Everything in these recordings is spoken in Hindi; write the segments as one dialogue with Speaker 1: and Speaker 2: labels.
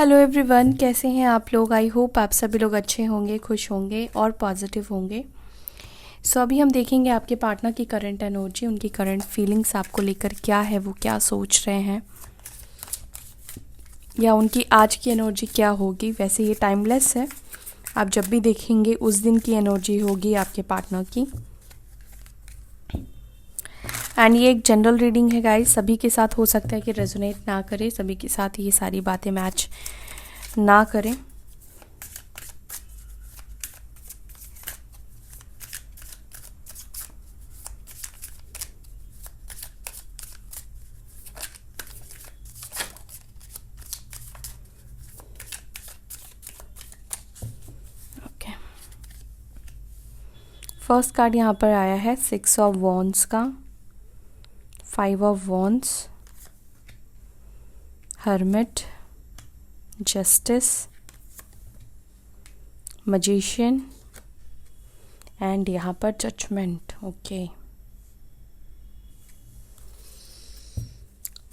Speaker 1: हेलो एवरीवन, कैसे हैं आप लोग। आई होप आप सभी लोग अच्छे होंगे, खुश होंगे और पॉजिटिव होंगे। सो अभी हम देखेंगे आपके पार्टनर की करंट एनर्जी, उनकी करंट फीलिंग्स आपको लेकर क्या है, वो क्या सोच रहे हैं या उनकी आज की एनर्जी क्या होगी। वैसे ये टाइमलेस है, आप जब भी देखेंगे उस दिन की एनर्जी होगी आपके पार्टनर की। एंड ये एक जनरल रीडिंग है गाइस, सभी के साथ हो सकता है कि रेजोनेट ना करे, सभी के साथ ये सारी बातें मैच ना करें। ओके, फर्स्ट कार्ड यहाँ पर आया है 6 ऑफ वॉन्ड्स का, 5 of wands, hermit, justice, magician and यहाँ पर judgment. Okay,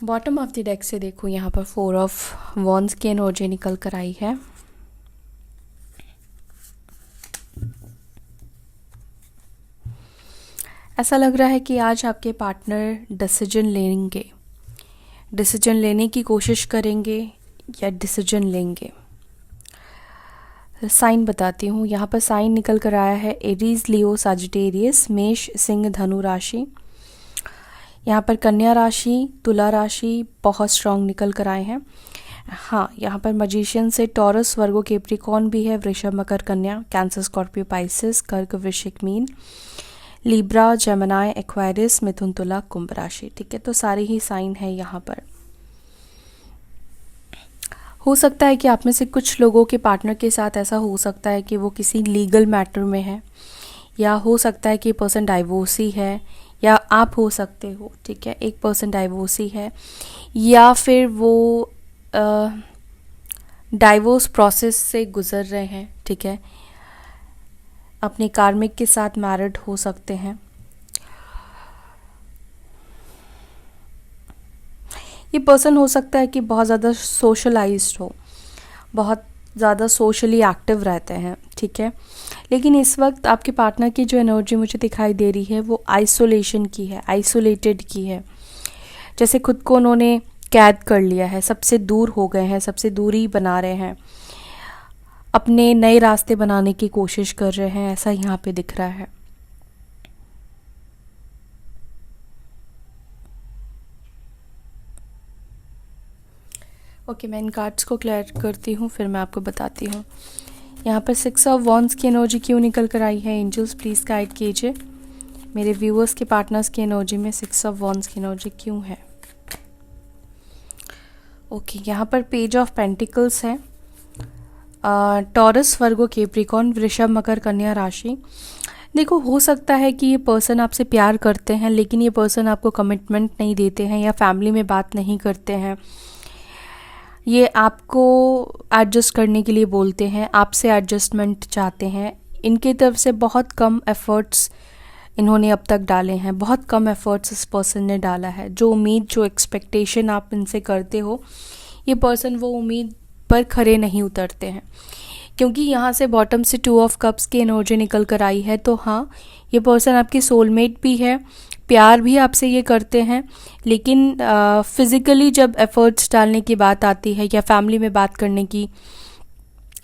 Speaker 1: bottom of the deck से देखो, यहाँ पर 4 ऑफ वॉन्ड्स की एनर्जी निकल कर आई है। ऐसा लग रहा है कि आज आपके पार्टनर डिसीजन लेने की कोशिश करेंगे या डिसीजन लेंगे। साइन बताती हूँ, यहाँ पर साइन निकल कर आया है एरीज, लियो, सजिटेरियस, मेष, सिंह, धनु राशि। यहाँ पर कन्या राशि, तुला राशि बहुत स्ट्रांग निकल कर आए हैं। हाँ, यहाँ पर मजिशियन से टॉरस, वर्गो, कैप्रिकॉर्न भी है, वृषभ, मकर, कन्या, कैंसर, स्कॉर्पियो, पाइसेस, कर्क, वृश्चिक, मीन, लिब्रा, जेमिनी, एक्वायरिस, मिथुन, तुला, कुंभ राशि। ठीक है, तो सारे ही साइन है यहाँ पर। हो सकता है कि आप में से कुछ लोगों के पार्टनर के साथ ऐसा हो सकता है कि वो किसी लीगल मैटर में है, या हो सकता है कि पर्सन डाइवोर्सी है, या आप हो सकते हो। ठीक है, एक पर्सन डाइवोर्सी है या फिर वो डाइवोर्स प्रोसेस से गुजर रहे हैं। ठीक है, अपने कार्मिक के साथ मैरिड हो सकते हैं। ये पर्सन हो सकता है कि बहुत ज़्यादा सोशलाइज्ड हो, बहुत ज़्यादा सोशली एक्टिव रहते हैं। ठीक है, लेकिन इस वक्त आपके पार्टनर की जो एनर्जी मुझे दिखाई दे रही है वो आइसोलेशन की है, आइसोलेटेड की है। जैसे खुद को उन्होंने कैद कर लिया है, सबसे दूर हो गए हैं, सबसे दूरी बना रहे हैं, अपने नए रास्ते बनाने की कोशिश कर रहे हैं, ऐसा यहाँ पे दिख रहा है। ओके, मैं इन कार्ड्स को क्लियर करती हूँ, फिर मैं आपको बताती हूँ। यहाँ पर 6 ऑफ वॉन्ड्स की एनर्जी क्यों निकल कर आई है, एंजल्स प्लीज़ गाइड कीजिए। मेरे व्यूअर्स के पार्टनर्स की एनर्जी में 6 ऑफ वॉन्ड्स की एनर्जी क्यों है। ओके, यहाँ पर पेज ऑफ पेंटिकल्स है, टॉरस, वर्गो, कैप्रिकॉर्न, वृषभ, मकर, कन्या राशि। देखो, हो सकता है कि ये पर्सन आपसे प्यार करते हैं, लेकिन ये पर्सन आपको कमिटमेंट नहीं देते हैं या फैमिली में बात नहीं करते हैं। ये आपको एडजस्ट करने के लिए बोलते हैं, आपसे एडजस्टमेंट चाहते हैं। इनकी तरफ से बहुत कम एफर्ट्स इन्होंने अब तक डाले हैं, बहुत कम एफर्ट्स इस पर्सन ने डाला है। जो उम्मीद, जो एक्सपेक्टेशन आप इनसे करते हो, ये पर्सन वो उम्मीद पर खरे नहीं उतरते हैं। क्योंकि यहाँ से बॉटम से 2 ऑफ कप्स की एनर्जी निकल कर आई है, तो हाँ, ये पर्सन आपकी सोलमेट भी है, प्यार भी आपसे ये करते हैं, लेकिन फिज़िकली जब एफर्ट्स डालने की बात आती है या फैमिली में बात करने की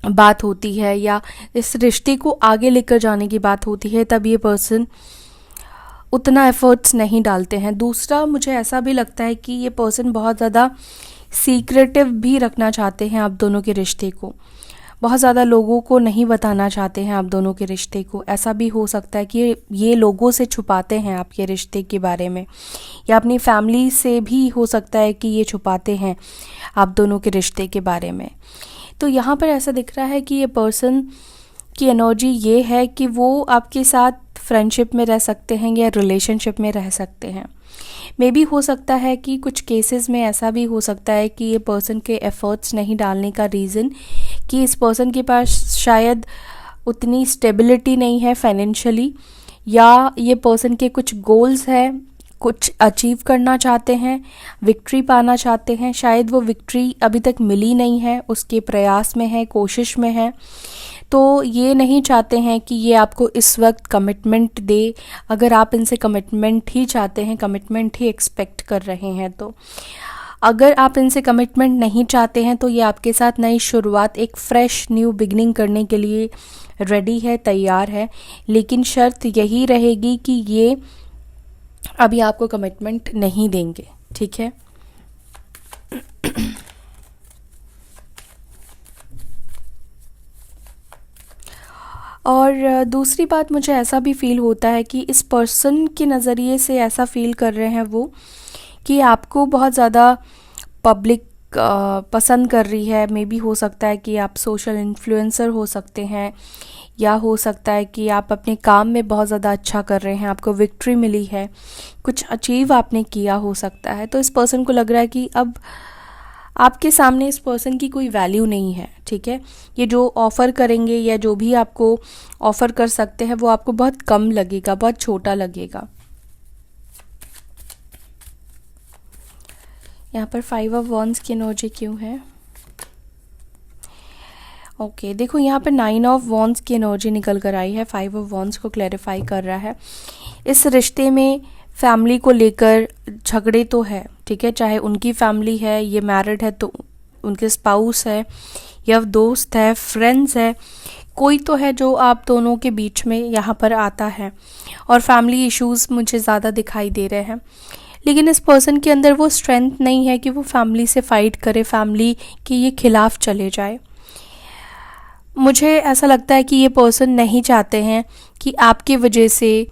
Speaker 1: बात होती है या इस रिश्ते को आगे लेकर जाने की बात होती है, तब ये पर्सन उतना एफर्ट्स नहीं डालते हैं। दूसरा, मुझे ऐसा भी लगता है कि ये पर्सन बहुत ज़्यादा सीक्रेटिव भी रखना चाहते हैं आप दोनों के रिश्ते को, बहुत ज़्यादा लोगों को नहीं बताना चाहते हैं आप दोनों के रिश्ते को। ऐसा भी हो सकता है कि ये लोगों से छुपाते हैं आपके रिश्ते के बारे में, या अपनी फैमिली से भी हो सकता है कि ये छुपाते हैं आप दोनों के रिश्ते के बारे में। तो यहाँ पर ऐसा दिख रहा है कि ये पर्सन की एनर्जी ये है कि वो आपके साथ फ्रेंडशिप में रह सकते हैं या रिलेशनशिप में रह सकते हैं। मे बी हो सकता है कि कुछ केसेस में ऐसा भी हो सकता है कि ये पर्सन के एफर्ट्स नहीं डालने का रीज़न कि इस पर्सन के पास शायद उतनी स्टेबिलिटी नहीं है फाइनेंशियली, या ये पर्सन के कुछ गोल्स हैं, कुछ अचीव करना चाहते हैं, विक्ट्री पाना चाहते हैं। शायद वो विक्ट्री अभी तक मिली नहीं है, उसके प्रयास में है, कोशिश में है। तो ये नहीं चाहते हैं कि ये आपको इस वक्त कमिटमेंट दे। अगर आप इनसे कमिटमेंट ही चाहते हैं, कमिटमेंट ही एक्सपेक्ट कर रहे हैं, तो अगर आप इनसे कमिटमेंट नहीं चाहते हैं तो ये आपके साथ नई शुरुआत, एक फ्रेश न्यू बिगनिंग करने के लिए रेडी है, तैयार है। लेकिन शर्त यही रहेगी कि ये अभी आपको कमिटमेंट नहीं देंगे, ठीक है। और दूसरी बात, मुझे ऐसा भी फील होता है कि इस पर्सन के नज़रिए से ऐसा फील कर रहे हैं वो कि आपको बहुत ज़्यादा पब्लिक पसंद कर रही है। मे बी हो सकता है कि आप सोशल इन्फ्लुएंसर हो सकते हैं, या हो सकता है कि आप अपने काम में बहुत ज़्यादा अच्छा कर रहे हैं, आपको विक्ट्री मिली है, कुछ अचीव आपने किया हो सकता है। तो इस पर्सन को लग रहा है कि अब आपके सामने इस पर्सन की कोई वैल्यू नहीं है, ठीक है। ये जो ऑफ़र करेंगे या जो भी आपको ऑफ़र कर सकते हैं वो आपको बहुत कम लगेगा, बहुत छोटा लगेगा। यहाँ पर 5 ऑफ वॉन्ड्स की एनर्जी क्यों है? ओके, देखो यहाँ पर 9 ऑफ वॉन्ड्स की एनर्जी निकल कर आई है। 5 ऑफ वॉन्ड्स को क्लैरिफाई कर रहा है। इस रिश्ते में फैमिली को लेकर झगड़े तो है, ठीक है। चाहे उनकी फैमिली है, ये मैरिड है तो उनके स्पाउस है, या दोस्त है, फ्रेंड्स है, कोई तो है जो आप दोनों के बीच में यहाँ पर आता है। और फैमिली इश्यूज़ मुझे ज़्यादा दिखाई दे रहे हैं। लेकिन इस पर्सन के अंदर वो स्ट्रेंथ नहीं है कि वो फैमिली से फ़ाइट करे, फैमिली के ये खिलाफ़ चले जाए। मुझे ऐसा लगता है कि ये पर्सन नहीं चाहते हैं कि आपकी वजह से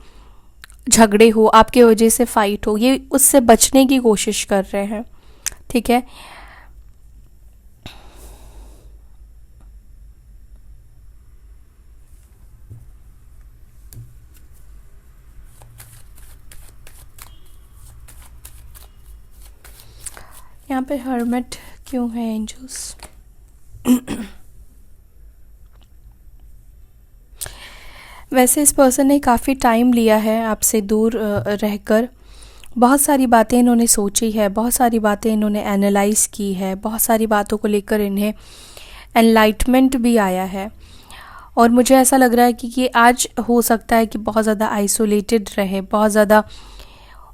Speaker 1: झगड़े हो, आपके वजह से फ़ाइट हो। ये उससे बचने की कोशिश कर रहे हैं, ठीक है। यहाँ पे हर्मिट क्यों है एंजल्स? वैसे इस पर्सन ने काफ़ी टाइम लिया है आपसे दूर रहकर। बहुत सारी बातें इन्होंने सोची है, बहुत सारी बातें इन्होंने एनालाइज़ की है, बहुत सारी बातों को लेकर इन्हें एनलाइटमेंट भी आया है। और मुझे ऐसा लग रहा है कि ये आज हो सकता है कि बहुत ज़्यादा आइसोलेटेड रहे, बहुत ज़्यादा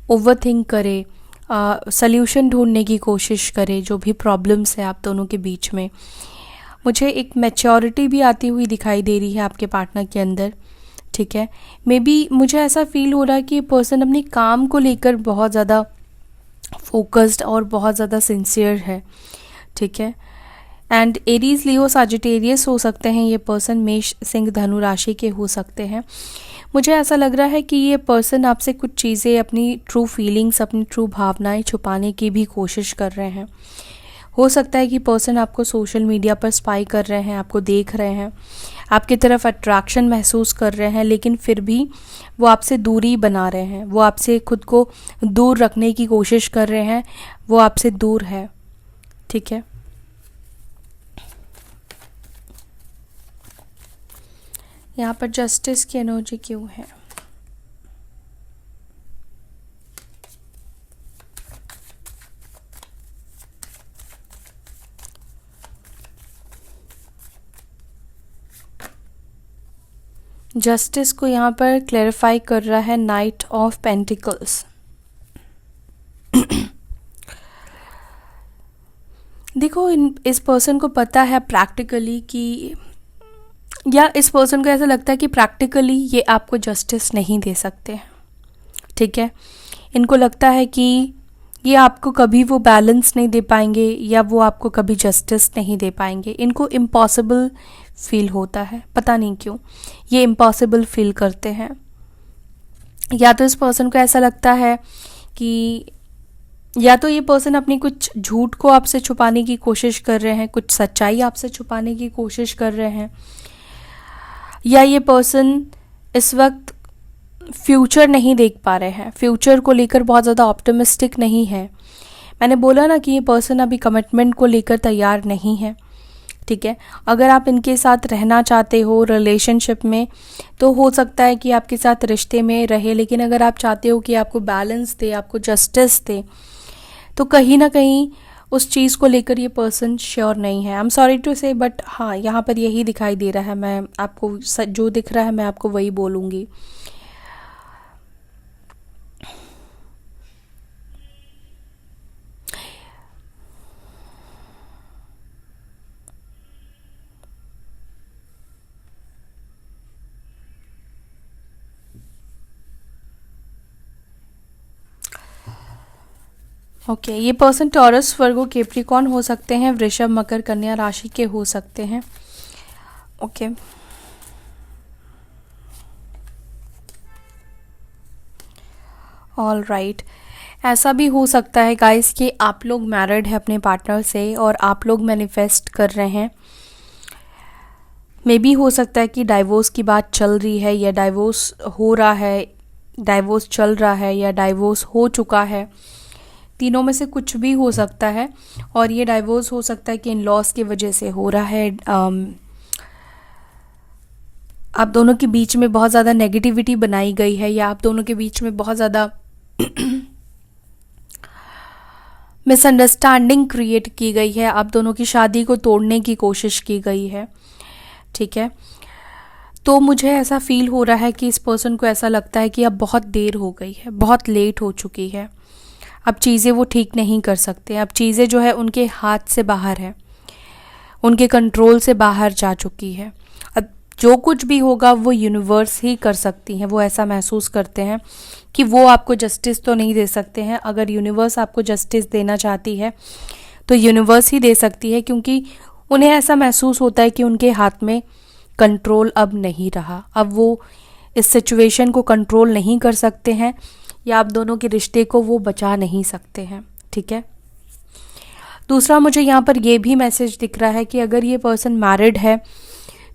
Speaker 1: ओवरथिंक करे, सल्यूशन ढूंढने की कोशिश करे जो भी प्रॉब्लम्स है आप दोनों के बीच में। मुझे एक मैच्योरिटी भी आती हुई दिखाई दे रही है आपके पार्टनर के अंदर, ठीक है। मे बी मुझे ऐसा फील हो रहा है कि ये पर्सन अपने काम को लेकर बहुत ज़्यादा फोकस्ड और बहुत ज़्यादा सिंसियर है, ठीक है। एंड एरीज, लियो, सजिटेरियस हो सकते हैं ये पर्सन, मेष, सिंह, धनु राशि के हो सकते हैं। मुझे ऐसा लग रहा है कि ये पर्सन आपसे कुछ चीज़ें, अपनी ट्रू फीलिंग्स, अपनी ट्रू भावनाएं छुपाने की भी कोशिश कर रहे हैं। हो सकता है कि पर्सन आपको सोशल मीडिया पर स्पाई कर रहे हैं, आपको देख रहे हैं, आपकी तरफ अट्रैक्शन महसूस कर रहे हैं, लेकिन फिर भी वो आपसे दूरी बना रहे हैं, वो आपसे खुद को दूर रखने की कोशिश कर रहे हैं, वो आपसे दूर है, ठीक है। यहाँ पर जस्टिस की एनर्जी क्यों है? जस्टिस को यहाँ पर क्लैरिफाई कर रहा है नाइट ऑफ पेंटिकल्स। देखो, इस पर्सन को पता है प्रैक्टिकली कि, या इस पर्सन को ऐसा लगता है कि प्रैक्टिकली ये आपको जस्टिस नहीं दे सकते, ठीक है। इनको लगता है कि ये आपको कभी वो बैलेंस नहीं दे पाएंगे, या वो आपको कभी जस्टिस नहीं दे पाएंगे। इनको इम्पॉसिबल फील होता है, पता नहीं क्यों ये इम्पॉसिबल फील करते हैं। या तो इस पर्सन को ऐसा लगता है कि, या तो ये पर्सन अपनी कुछ झूठ को आपसे छुपाने की कोशिश कर रहे हैं, कुछ सच्चाई आपसे छुपाने की कोशिश कर रहे हैं, या ये पर्सन इस वक्त फ्यूचर नहीं देख पा रहे हैं, फ्यूचर को लेकर बहुत ज़्यादा ऑप्टिमिस्टिक नहीं है। मैंने बोला ना कि ये पर्सन अभी कमिटमेंट को लेकर तैयार नहीं है, ठीक है। अगर आप इनके साथ रहना चाहते हो रिलेशनशिप में, तो हो सकता है कि आपके साथ रिश्ते में रहे, लेकिन अगर आप चाहते हो कि आपको बैलेंस दे, आपको जस्टिस दे, तो कहीं ना कहीं उस चीज़ को लेकर ये पर्सन श्योर नहीं है। आई एम सॉरी टू से, बट हाँ, यहाँ पर यही दिखाई दे रहा है। मैं आपको जो दिख रहा है मैं आपको वही बोलूँगी। ओके, ये पर्सन टॉरस, वर्गो, कैप्रिकॉर्न हो सकते हैं, वृषभ, मकर, कन्या राशि के हो सकते हैं। Okay, all right. ऐसा भी हो सकता है गाइस कि आप लोग मैरिड हैं अपने पार्टनर से और आप लोग मैनिफेस्ट कर रहे हैं। मे बी हो सकता है कि डाइवोर्स की बात चल रही है, या डाइवोर्स हो रहा है, डाइवोर्स चल रहा है, या डाइवोर्स हो चुका है। तीनों में से कुछ भी हो सकता है। और ये डाइवोर्स हो सकता है कि इन लॉस की वजह से हो रहा है। आप दोनों के बीच में बहुत ज़्यादा नेगेटिविटी बनाई गई है, या आप दोनों के बीच में बहुत ज़्यादा मिसअंडरस्टैंडिंग क्रिएट की गई है, आप दोनों की शादी को तोड़ने की कोशिश की गई है। ठीक है, तो मुझे ऐसा फील हो रहा है कि इस पर्सन को ऐसा लगता है कि अब बहुत देर हो गई है, बहुत लेट हो चुकी है, अब चीज़ें वो ठीक नहीं कर सकते, अब चीज़ें जो है उनके हाथ से बाहर है, उनके कंट्रोल से बाहर जा चुकी है। अब जो कुछ भी होगा वो यूनिवर्स ही कर सकती हैं। वो ऐसा महसूस करते हैं कि वो आपको जस्टिस तो नहीं दे सकते हैं। अगर यूनिवर्स आपको जस्टिस देना चाहती है तो यूनिवर्स ही दे सकती है, क्योंकि उन्हें ऐसा महसूस होता है कि उनके हाथ में कंट्रोल अब नहीं रहा, अब वो इस सिचुएशन को कंट्रोल नहीं कर सकते हैं, या आप दोनों के रिश्ते को वो बचा नहीं सकते हैं। ठीक है, दूसरा मुझे यहाँ पर ये भी मैसेज दिख रहा है कि अगर ये पर्सन मैरिड है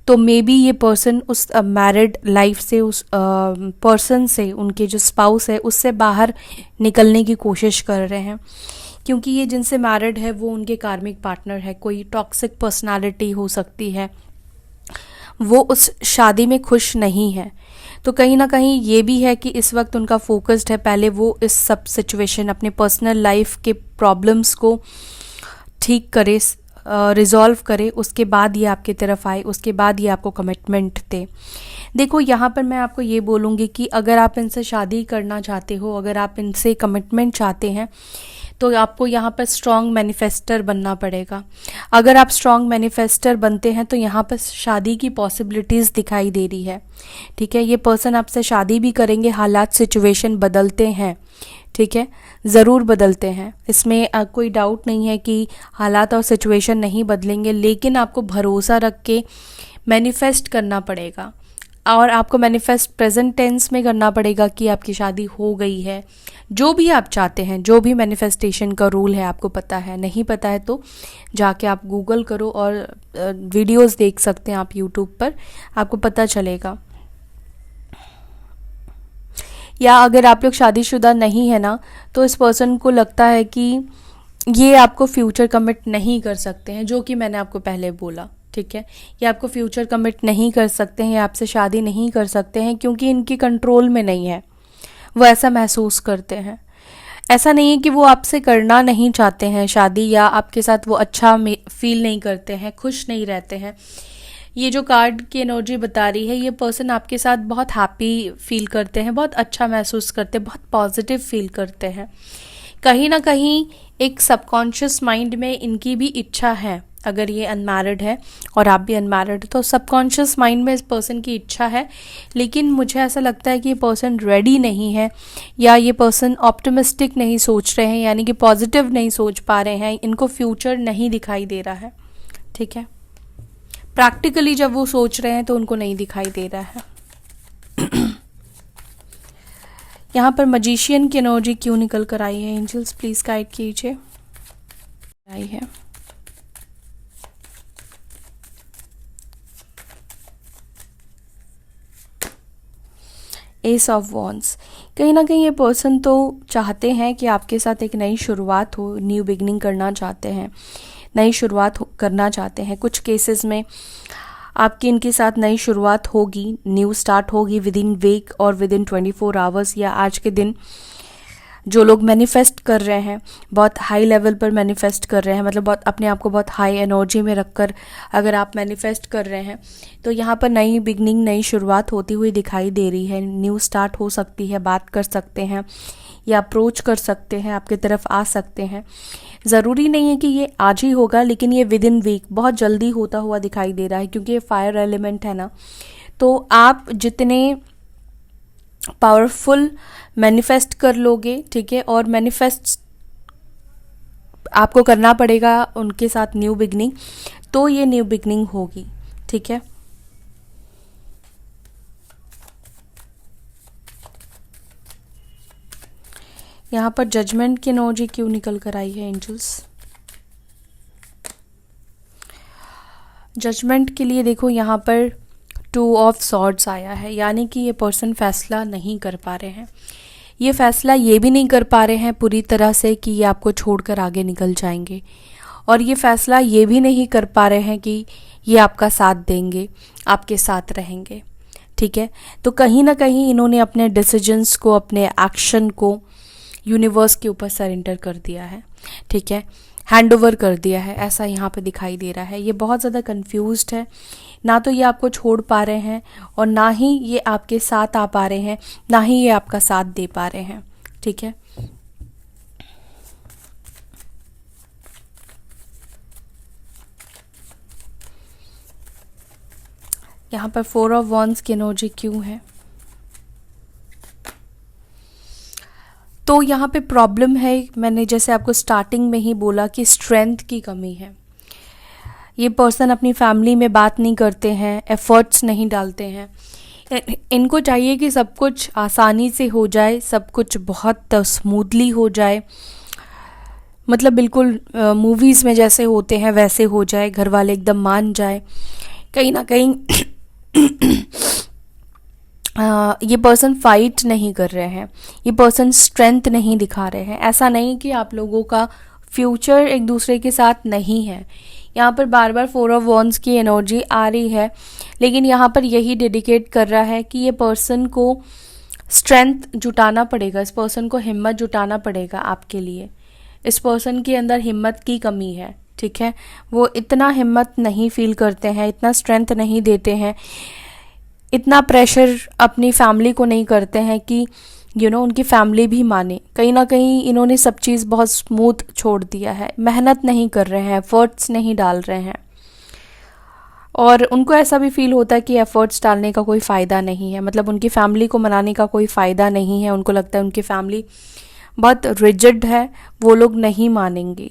Speaker 1: तो मे बी ये पर्सन उस मैरिड लाइफ से, उस पर्सन से, उनके जो स्पाउस है उससे बाहर निकलने की कोशिश कर रहे हैं, क्योंकि ये जिनसे मैरिड है वो उनके कार्मिक पार्टनर है। कोई टॉक्सिक पर्सनालिटी हो सकती है, वो उस शादी में खुश नहीं है। तो कहीं ना कहीं ये भी है कि इस वक्त उनका फोकस्ड है, पहले वो इस सब सिचुएशन, अपने पर्सनल लाइफ के प्रॉब्लम्स को ठीक करे, रिजॉल्व करे, उसके बाद ये आपकी तरफ आए, उसके बाद ये आपको कमिटमेंट दे। देखो, यहाँ पर मैं आपको ये बोलूँगी कि अगर आप इनसे शादी करना चाहते हो, अगर आप इनसे कमिटमेंट चाहते हैं, तो आपको यहाँ पर स्ट्रॉन्ग मैनिफेस्टर बनना पड़ेगा। अगर आप स्ट्रॉन्ग मैनिफेस्टर बनते हैं तो यहाँ पर शादी की पॉसिबिलिटीज़ दिखाई दे रही है। ठीक है, ये पर्सन आपसे शादी भी करेंगे, हालात सिचुएशन बदलते हैं। ठीक है, ज़रूर बदलते हैं, इसमें कोई डाउट नहीं है कि हालात और सिचुएशन नहीं बदलेंगे, लेकिन आपको भरोसा रख के मैनिफेस्ट करना पड़ेगा। और आपको मैनिफेस्ट प्रेजेंट टेंस में करना पड़ेगा कि आपकी शादी हो गई है। जो भी आप चाहते हैं, जो भी मैनिफेस्टेशन का रूल है आपको पता है, नहीं पता है तो जाके आप गूगल करो और वीडियोस देख सकते हैं आप यूट्यूब पर, आपको पता चलेगा। या अगर आप लोग शादीशुदा नहीं है ना, तो इस पर्सन को लगता है कि ये आपको फ्यूचर कमिट नहीं कर सकते हैं, जो कि मैंने आपको पहले बोला। ठीक है, ये आपको फ्यूचर कमिट नहीं कर सकते हैं, आपसे शादी नहीं कर सकते हैं, क्योंकि इनके कंट्रोल में नहीं है। वो ऐसा महसूस करते हैं। ऐसा नहीं है कि वो आपसे करना नहीं चाहते हैं शादी, या आपके साथ वो अच्छा फील नहीं करते हैं, खुश नहीं रहते हैं। ये जो कार्ड की एनर्जी बता रही है, ये पर्सन आपके साथ बहुत हैप्पी फील करते हैं, बहुत अच्छा महसूस करते हैं, बहुत पॉजिटिव फील करते हैं। कहीं ना कहीं एक सबकॉन्शियस माइंड में इनकी भी इच्छा है, अगर ये अनमैरिड है और आप भी अनमैरिड, तो सबकॉन्शियस माइंड में इस पर्सन की इच्छा है, लेकिन मुझे ऐसा लगता है कि ये पर्सन रेडी नहीं है, या ये पर्सन ऑप्टिमिस्टिक नहीं सोच रहे हैं, यानी कि पॉजिटिव नहीं सोच पा रहे हैं, इनको फ्यूचर नहीं दिखाई दे रहा है। ठीक है, प्रैक्टिकली जब वो सोच रहे हैं तो उनको नहीं दिखाई दे रहा है। यहाँ पर मजिशियन की एनर्जी क्यों निकल कर आई है? एंजल्स प्लीज गाइड कीजिए। आई है एस ऑफ वॉन्ड्स। कहीं ना कहीं ये पर्सन तो चाहते हैं कि आपके साथ एक नई शुरुआत हो, न्यू बिगनिंग करना चाहते हैं। नई शुरुआत करना चाहते हैं। कुछ केसेस में आपकी इनके साथ नई शुरुआत होगी, न्यू स्टार्ट होगी विद इन वीक और विद इन 24 आवर्स, या आज के दिन जो लोग मैनिफेस्ट कर रहे हैं, बहुत हाई लेवल पर मैनिफेस्ट कर रहे हैं, मतलब बहुत अपने आप को बहुत हाई एनर्जी में रखकर अगर आप मैनिफेस्ट कर रहे हैं तो यहाँ पर नई बिगनिंग, नई शुरुआत होती हुई दिखाई दे रही है। न्यू स्टार्ट हो सकती है, बात कर सकते हैं या अप्रोच कर सकते हैं, आपकी तरफ आ सकते हैं। ज़रूरी नहीं है कि ये आज ही होगा, लेकिन ये विद इन वीक बहुत जल्दी होता हुआ दिखाई दे रहा है, क्योंकि ये फायर एलिमेंट है ना। तो आप जितने पावरफुल मैनिफेस्ट कर लोगे, ठीक है, और मैनिफेस्ट आपको करना पड़ेगा उनके साथ न्यू बिगनिंग, तो ये न्यू बिगनिंग होगी, ठीक है। यहाँ पर जजमेंट की एनर्जी क्यों निकल कर आई है एंजल्स? जजमेंट के लिए देखो यहाँ पर 2 ऑफ सॉर्ड्स आया है, यानी कि ये पर्सन फैसला नहीं कर पा रहे हैं। ये फैसला ये भी नहीं कर पा रहे हैं पूरी तरह से कि ये आपको छोड़कर आगे निकल जाएंगे, और ये फैसला ये भी नहीं कर पा रहे हैं कि ये आपका साथ देंगे, आपके साथ रहेंगे, ठीक है। तो कहीं ना कहीं इन्होंने अपने डिसीजंस को, अपने एक्शन को यूनिवर्स के ऊपर सरेंडर कर दिया है, ठीक है, हैंड ओवर कर दिया है, ऐसा यहाँ पे दिखाई दे रहा है। ये बहुत ज़्यादा कंफ्यूज्ड है, ना तो ये आपको छोड़ पा रहे हैं और ना ही ये आपके साथ आ पा रहे हैं, ना ही ये आपका साथ दे पा रहे हैं, ठीक है। यहाँ पर 4 ऑफ वॉन्ड्स की एनर्जी क्यों है? तो यहाँ पे प्रॉब्लम है, मैंने जैसे आपको स्टार्टिंग में ही बोला कि स्ट्रेंथ की कमी है। ये पर्सन अपनी फैमिली में बात नहीं करते हैं, एफर्ट्स नहीं डालते हैं। इनको चाहिए कि सब कुछ आसानी से हो जाए, सब कुछ बहुत स्मूथली हो जाए, मतलब बिल्कुल मूवीज़ में जैसे होते हैं वैसे हो जाए, घर वाले एकदम मान जाए। कहीं ना कहीं ये पर्सन फाइट नहीं कर रहे हैं, ये पर्सन स्ट्रेंथ नहीं दिखा रहे हैं। ऐसा नहीं कि आप लोगों का फ्यूचर एक दूसरे के साथ नहीं है। यहाँ पर बार बार 4 ऑफ वॉन्ड्स की एनर्जी आ रही है, लेकिन यहाँ पर यही डेडिकेट कर रहा है कि ये पर्सन को स्ट्रेंथ जुटाना पड़ेगा, इस पर्सन को हिम्मत जुटाना पड़ेगा आपके लिए। इस पर्सन के अंदर हिम्मत की कमी है, ठीक है। वो इतना हिम्मत नहीं फील करते हैं, इतना स्ट्रेंथ नहीं देते हैं, इतना प्रेशर अपनी फैमिली को नहीं करते हैं कि उनकी फैमिली भी माने। कहीं ना कहीं इन्होंने सब चीज़ बहुत स्मूथ छोड़ दिया है, मेहनत नहीं कर रहे हैं, एफर्ट्स नहीं डाल रहे हैं, और उनको ऐसा भी फील होता है कि एफर्ट्स डालने का कोई फ़ायदा नहीं है, मतलब उनकी फैमिली को मनाने का कोई फ़ायदा नहीं है। उनको लगता है उनकी फैमिली बहुत रिजिड है, वो लोग नहीं मानेंगे,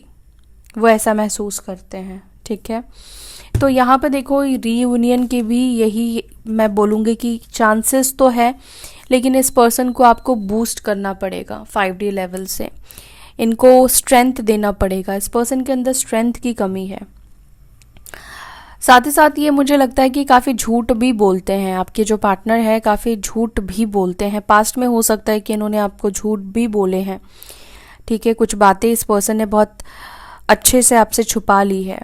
Speaker 1: वो ऐसा महसूस करते हैं, ठीक है। तो यहाँ पे देखो रीयूनियन के भी यही मैं बोलूँगी कि चांसेस तो है, लेकिन इस पर्सन को आपको बूस्ट करना पड़ेगा 5D लेवल से, इनको स्ट्रेंथ देना पड़ेगा। इस पर्सन के अंदर स्ट्रेंथ की कमी है। साथ ही साथ ये मुझे लगता है कि काफ़ी झूठ भी बोलते हैं, आपके जो पार्टनर है काफ़ी झूठ भी बोलते हैं। पास्ट में हो सकता है कि इन्होंने आपको झूठ भी बोले हैं, ठीक है। कुछ बातें इस पर्सन ने बहुत अच्छे से आपसे छुपा ली है।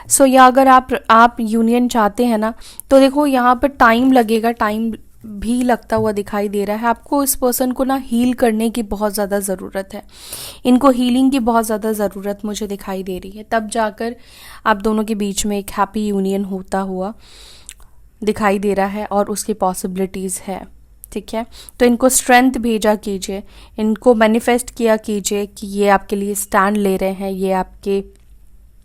Speaker 1: सो या अगर आप यूनियन चाहते हैं ना, तो देखो यहाँ पर टाइम लगेगा, टाइम भी लगता हुआ दिखाई दे रहा है। आपको इस पर्सन को ना हील करने की बहुत ज़्यादा ज़रूरत है, इनको हीलिंग की बहुत ज़्यादा ज़रूरत मुझे दिखाई दे रही है, तब जाकर आप दोनों के बीच में एक हैप्पी यूनियन होता हुआ दिखाई दे रहा है, और उसकी पॉसिबिलिटीज़ है, ठीक है। तो इनको स्ट्रेंथ भेजा कीजिए, इनको मैनिफेस्ट किया कीजिए कि ये आपके लिए स्टैंड ले रहे हैं, ये आपके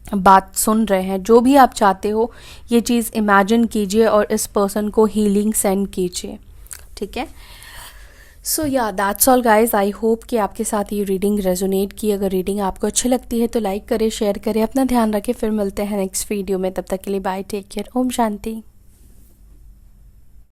Speaker 1: बात सुन रहे हैं। जो भी आप चाहते हो ये चीज़ इमेजिन कीजिए और इस पर्सन को हीलिंग सेंड कीजिए, ठीक है। सो या that's all guys, I hope कि आपके साथ ये रीडिंग रेजोनेट की। अगर रीडिंग आपको अच्छी लगती है तो लाइक करें, शेयर करें, अपना ध्यान रखें। फिर मिलते हैं नेक्स्ट वीडियो में, तब तक के लिए bye, take care, Om Shanti.